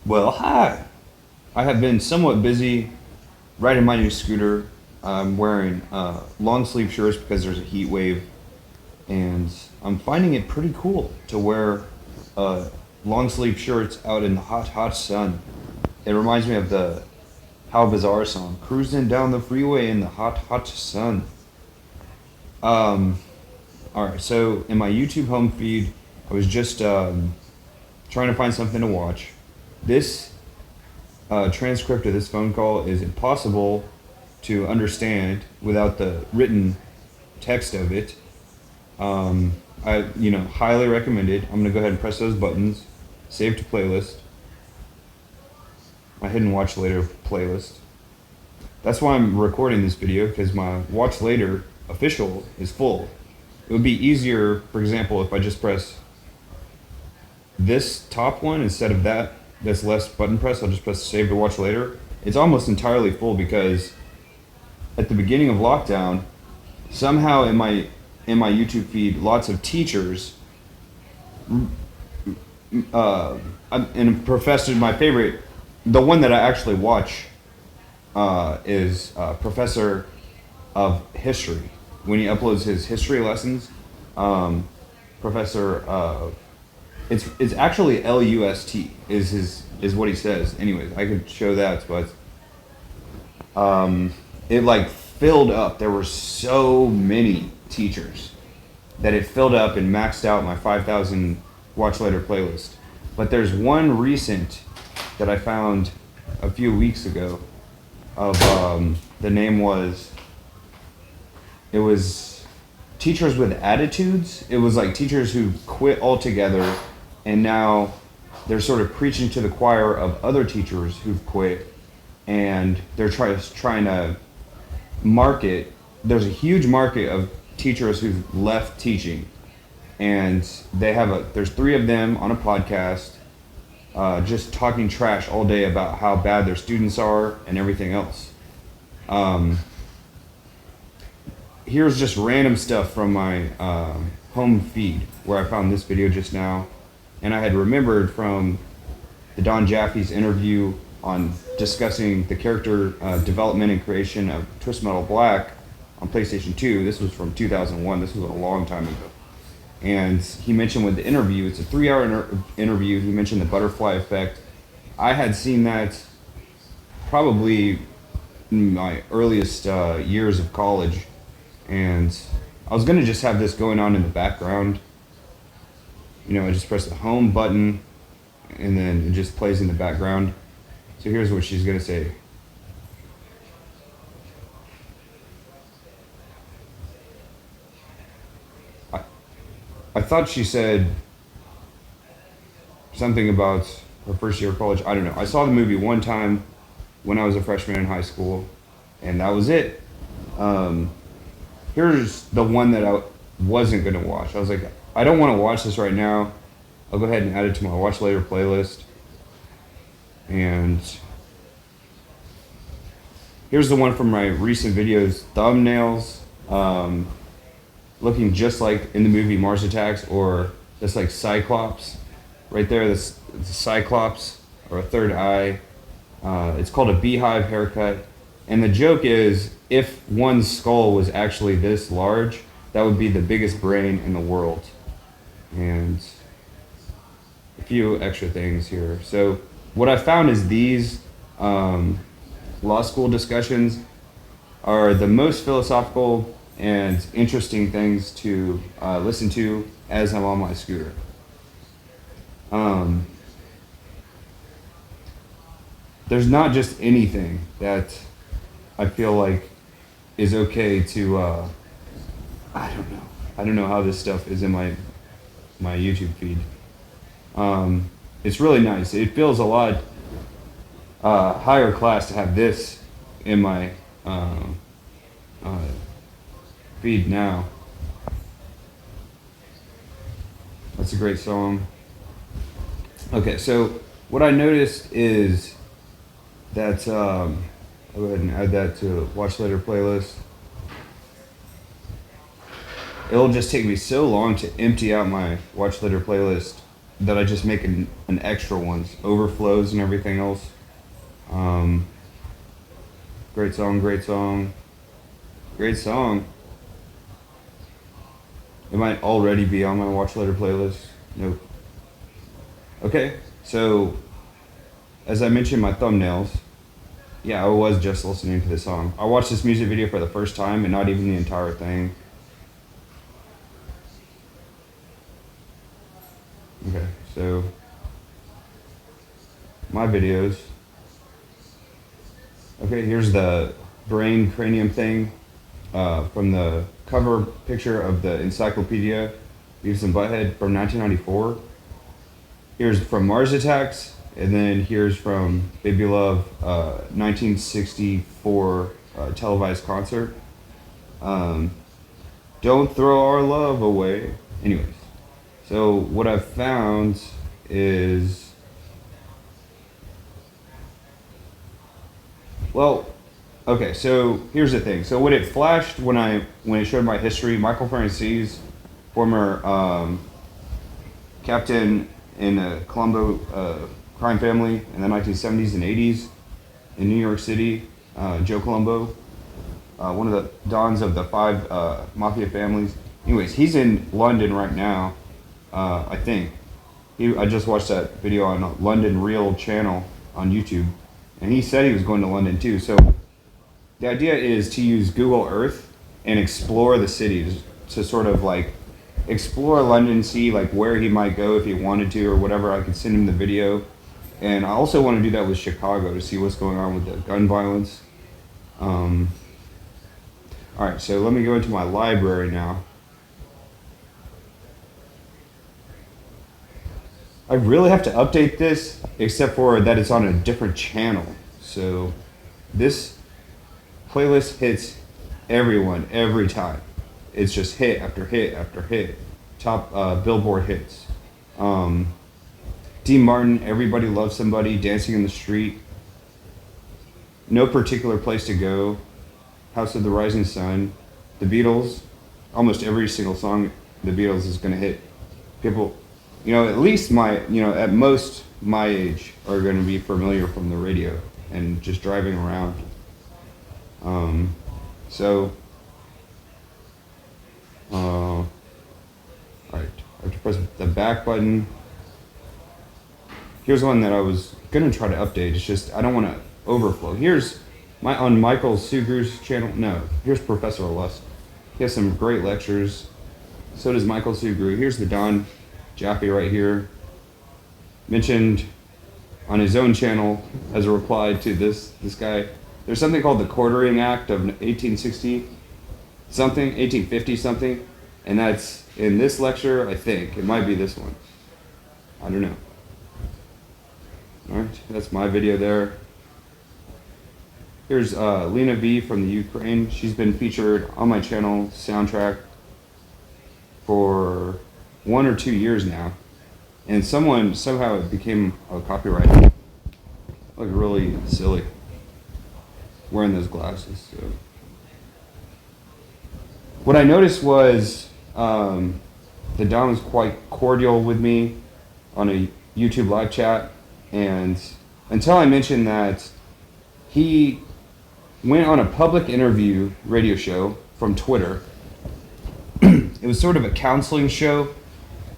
Well, hi. I have been somewhat busy riding my new scooter. I'm wearing long sleeve shirts because there's a heat wave, and I'm finding it pretty cool to wear long sleeve shirts out in the hot, hot sun. It reminds me of the How Bizarre song, cruising down the freeway in the hot, hot sun. Um, all right, so in my YouTube home feed, I was just trying to find something to watch. This transcript of this phone call is impossible to understand without the written text of it. I highly recommend it. I'm gonna go ahead and press those buttons, save to playlist, my hidden watch later playlist. That's why I'm recording this video because my watch later official is full. It would be easier, for example, if I just press this top one instead of that. That's less button press. I'll just press save to watch later. It's almost entirely full because at the beginning of lockdown, somehow in my YouTube feed, lots of teachers, uh, and professors. My favorite, the one that I actually watch, is professor of history. When he uploads his history lessons, um, Professor, it's actually LUST is what he says. Anyways, I could show that, but it like filled up. There were so many teachers that it filled up and maxed out my 5,000 watch later playlist. But there's one recent that I found a few weeks ago of the name was it was teachers with attitudes. It was like teachers who quit altogether and now they're sort of preaching to the choir of other teachers who've quit, and they're trying to market. There's a huge market of teachers who've left teaching, and there's three of them on a podcast, just talking trash all day about how bad their students are and everything else. Um, Here's just random stuff from my home feed where I found this video just now, and I had remembered from the Don Jaffe's interview on discussing the character development and creation of Twist Metal Black on PlayStation 2. This was from 2001. This was a long time ago. And he mentioned with the interview, it's a 3 hour interview. He mentioned the butterfly effect. I had seen that probably in my earliest years of college. And I was going to just have this going on in the background. I just press the home button and then it just plays in the background. So here's what she's going to say. I, I thought she said something about her first year of college. I don't know. I saw the movie one time when I was a freshman in high school, and that was it. Um, Here's the one that I wasn't going to watch. I was like, I don't want to watch this right now. I'll go ahead and add it to my watch later playlist. And here's the one from my recent videos, thumbnails, looking just like in the movie Mars Attacks, or just like Cyclops. Right there, this it's a Cyclops or a third eye. It's called a beehive haircut. And the joke is, if one skull was actually this large, that would be the biggest brain in the world. And a few extra things here. So what I found is these law school discussions are the most philosophical and interesting things to listen to as I'm on my scooter. Um, there's not just anything that I feel like is okay to I don't know. I don't know how this stuff is in my YouTube feed. It's really nice. It feels a lot higher class to have this in my uh, feed now. That's a great song. Okay, so what I noticed is that I'll go ahead and add that to watch later playlist. It'll just take me so long to empty out my watch later playlist that I just make an extra ones, overflows and everything else. Great song, great song, great song. It might already be on my watch later playlist. Nope. Okay, so as I mentioned, my thumbnails. Yeah, I was just listening to this song. I watched this music video for the first time and not even the entire thing. Okay, so my videos. Okay, here's the brain cranium thing from the cover picture of the Encyclopedia Beavis and Butthead from 1994. Here's from Mars Attacks, and then here's from Baby Love 1964 televised concert. Don't throw our love away. Anyways, so what I've found is, well, okay, so here's the thing. So when it flashed, when it showed my history, Michael Francis, former captain in the Colombo crime family in the 1970s and 80s in New York City, Joe Colombo, one of the dons of the 5 mafia families. Anyways, he's in London right now, I think. I just watched that video on London Real channel on YouTube. And he said he was going to London too. So the idea is to use Google Earth and explore the city to sort of like explore London, see like where he might go if he wanted to or whatever. I could send him the video. And I also want to do that with Chicago to see what's going on with the gun violence. All right, so let me go into my library now. I really have to update this, except for that it's on a different channel. So this playlist hits everyone every time. It's just hit after hit after hit. Top Billboard hits. Dean Martin, Everybody Loves Somebody, Dancing in the Street, No Particular Place to Go, House of the Rising Sun, The Beatles. Almost every single song The Beatles is going to hit people. At least at most my age are going to be familiar from the radio and just driving around. All right, I have to press the back button. Here's one that I was going to try to update. It's just, I don't want to overflow. Here's on Michael Sugrew's channel. No, here's Professor Lust. He has some great lectures. So does Michael Sugrew. Here's the Don Jaffe right here, mentioned on his own channel as a reply to this guy. There's something called the Quartering Act of 1850 something, and that's in this lecture, I think. It might be this one. I don't know. Alright, that's my video there. Here's Lena V from the Ukraine. She's been featured on my channel soundtrack for 1 or 2 years now, and somehow it became a copyright. I look really silly wearing those glasses. So what I noticed was the Don was quite cordial with me on a YouTube live chat, and until I mentioned that he went on a public interview radio show from Twitter. It was sort of a counseling show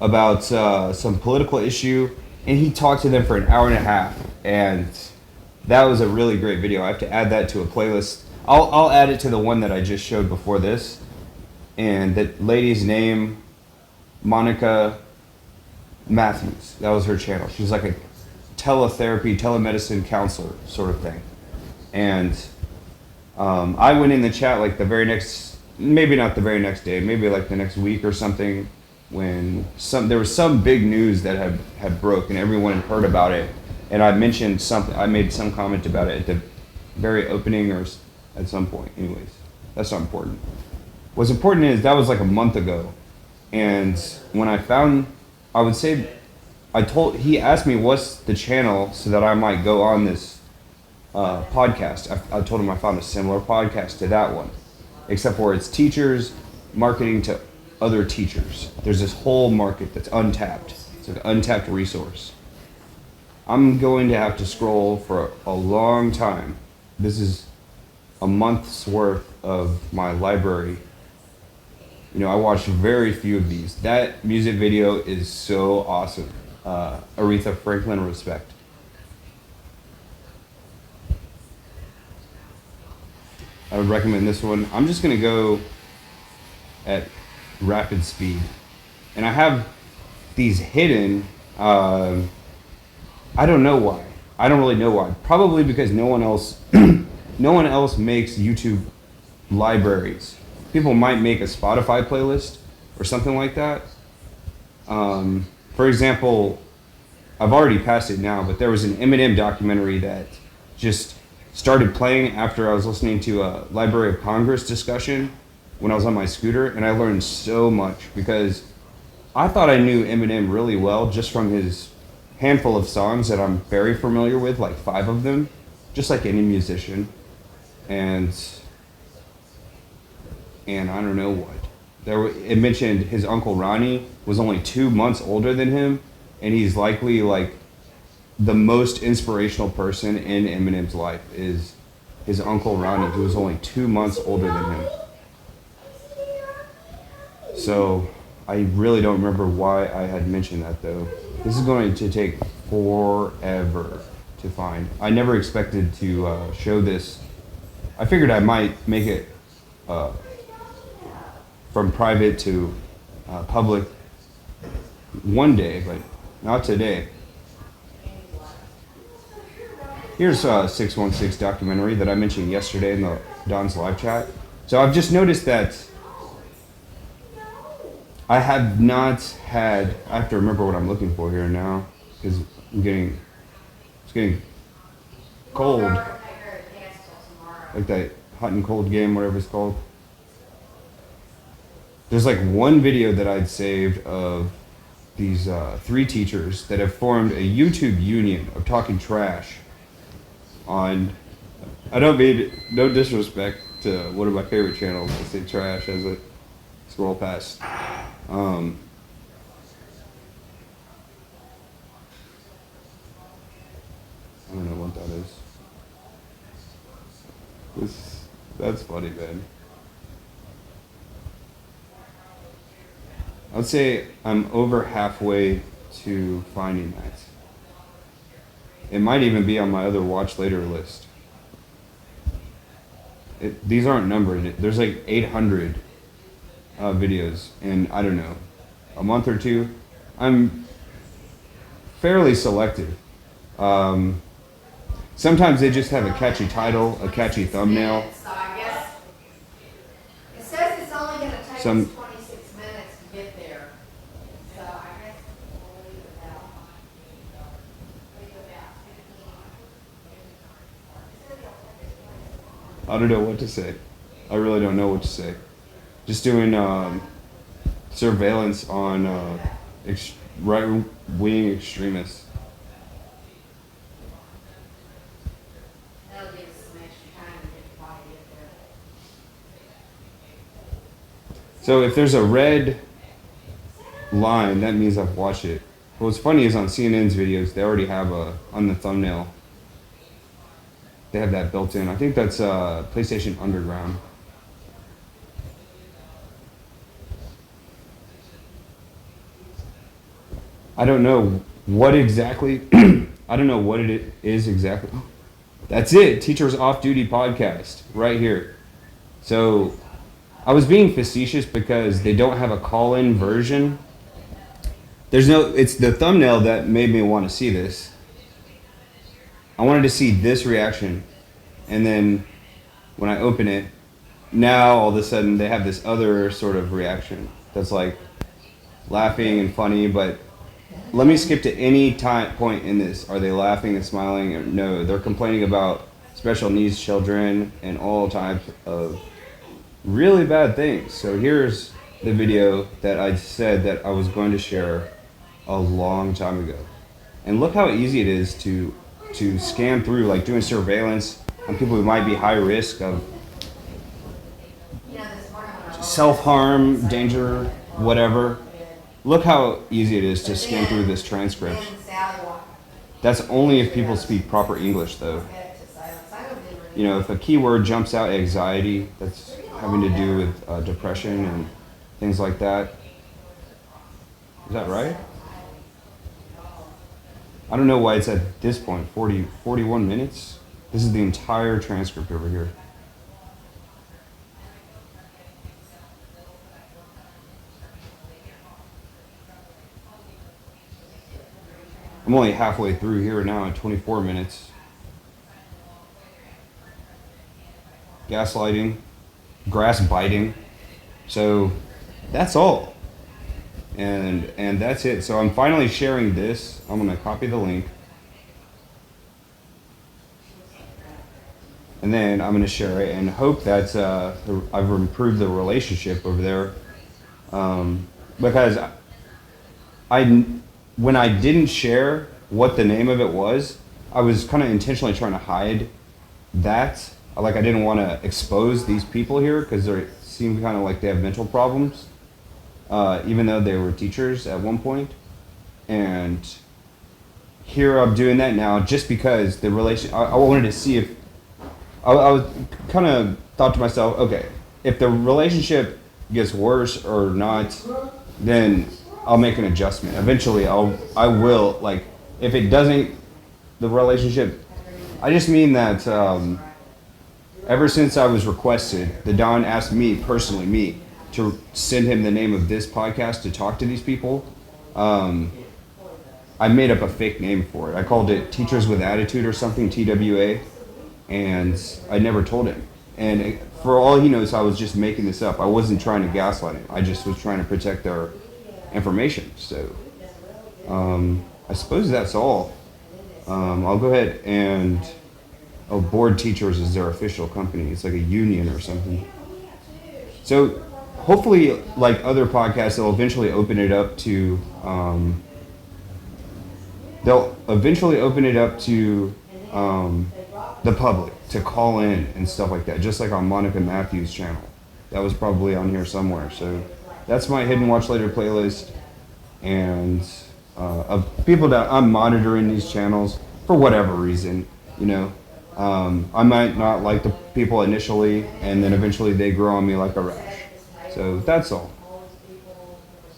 about some political issue, and he talked to them for an hour and a half, and that was a really great video. I have to add that to a playlist. I'll add it to the one that I just showed before this, and that lady's name, Monica Matthews. That was her channel. She's like a telemedicine counselor sort of thing, and I went in the chat like the very next, maybe not the very next day, maybe like the next week or something, when there was some big news that had broke and everyone had heard about it, and I mentioned something. I made some comment about it at the very opening or at some point. Anyways, that's not important. What's important is that was like a month ago, and when I found, I would say, he asked me what's the channel so that I might go on this podcast. I told him I found a similar podcast to that one, except for it's teachers marketing to other teachers. There's this whole market that's untapped. It's an untapped resource. I'm going to have to scroll for a long time. This is a month's worth of my library. You know, I watched very few of these. That music video is so awesome. Aretha Franklin, respect. I would recommend this one. I'm just gonna go at rapid speed. And I have these hidden, I don't know why. I don't really know why. Probably because no one else makes YouTube libraries. People might make a Spotify playlist or something like that. For example, I've already passed it now, but there was an Eminem documentary that just started playing after I was listening to a Library of Congress discussion when I was on my scooter, and I learned so much because I thought I knew Eminem really well just from his handful of songs that I'm very familiar with, like 5 of them, just like any musician. And I don't know what. It mentioned his uncle Ronnie was only 2 months older than him, and he's likely like the most inspirational person in Eminem's life is his uncle Ronnie, who was only 2 months older than him. So I really don't remember why I had mentioned that though. This is going to take forever to find. I never expected to show this. I figured I might make it from private to public one day, but not today. Here's a 616 documentary that I mentioned yesterday in the Don's live chat. So I've just noticed that I have not had, I have to remember what I'm looking for here now, because it's getting cold. Like that hot and cold game, whatever it's called. There's like one video that I'd saved of these 3 teachers that have formed a YouTube union of talking trash on, I don't mean no disrespect to one of my favorite channels. I say trash as I scroll past. I don't know what that is. That's funny, man. I'd say I'm over halfway to finding that. It might even be on my other watch later list. These aren't numbered. There's like 800 videos, and I don't know, a month or two. I'm fairly selective. Sometimes they just have a catchy title, a catchy thumbnail. So I guess it says it's only going to take us 26 minutes to get there. So I guess we'll leave it out. I don't know what to say. I really don't know what to say. Just doing surveillance on right-wing extremists. That'll give us some extra time to get the body up there. So if there's a red line, that means I've watched it. What's funny is on CNN's videos, they already have on the thumbnail, they have that built in. I think that's PlayStation Underground. I don't know what exactly, I don't know what it is exactly. That's it, Teachers Off Duty podcast, right here. So I was being facetious because they don't have a call-in version. It's the thumbnail that made me want to see this. I wanted to see this reaction, and then when I open it, now all of a sudden they have this other sort of reaction that's like laughing and funny, but let me skip to any point in this. Are they laughing and smiling? Or no, they're complaining about special needs children and all types of really bad things. So here's the video that I said that I was going to share a long time ago. And look how easy it is to scan through, like doing surveillance on people who might be high risk of self-harm, danger, whatever. look how easy it is to skim through this transcript. Then Sally walked. That's only if people speak proper English, though. Get to silence. I don't do it. You know, if a keyword jumps out, anxiety, that's having to do with depression and things like that. Is that right? I don't know why it's at this point, 41 minutes. This is the entire transcript over here. I'm only halfway through here now at 24 minutes. Gaslighting, grass biting. So that's all. And that's it. So I'm finally sharing this. I'm gonna copy the link. And then I'm gonna share it and hope that I've improved the relationship over there. Because when I didn't share what the name of it was, I was kind of intentionally trying to hide that. Like I didn't want to expose these people here because they seem kind of like they have mental problems, even though they were teachers at one point. And here I'm doing that now just because the relation. I wanted to see if I was kind of thought to myself, okay, if the relationship gets worse or not, then I'll make an adjustment. Eventually, I will, like, if it doesn't, the relationship, I just mean that ever since I was requested, the Don asked me, personally, to send him the name of this podcast to talk to these people, I made up a fake name for it. I called it Teachers with Attitude or something, TWA, and I never told him. And for all he knows, I was just making this up. I wasn't trying to gaslight him. I just was trying to protect their information. So I suppose that's all. I'll go ahead and Board Teachers is their official company. It's like a union or something. So hopefully, like other podcasts, they'll eventually open it up to the public to call in and stuff like that, just like on Monica Matthews' channel. That was probably on here somewhere. So that's my Hidden Watch Later playlist, and of people that I'm monitoring these channels for whatever reason. You know, I might not like the people initially, and then eventually they grow on me like a rash. So that's all.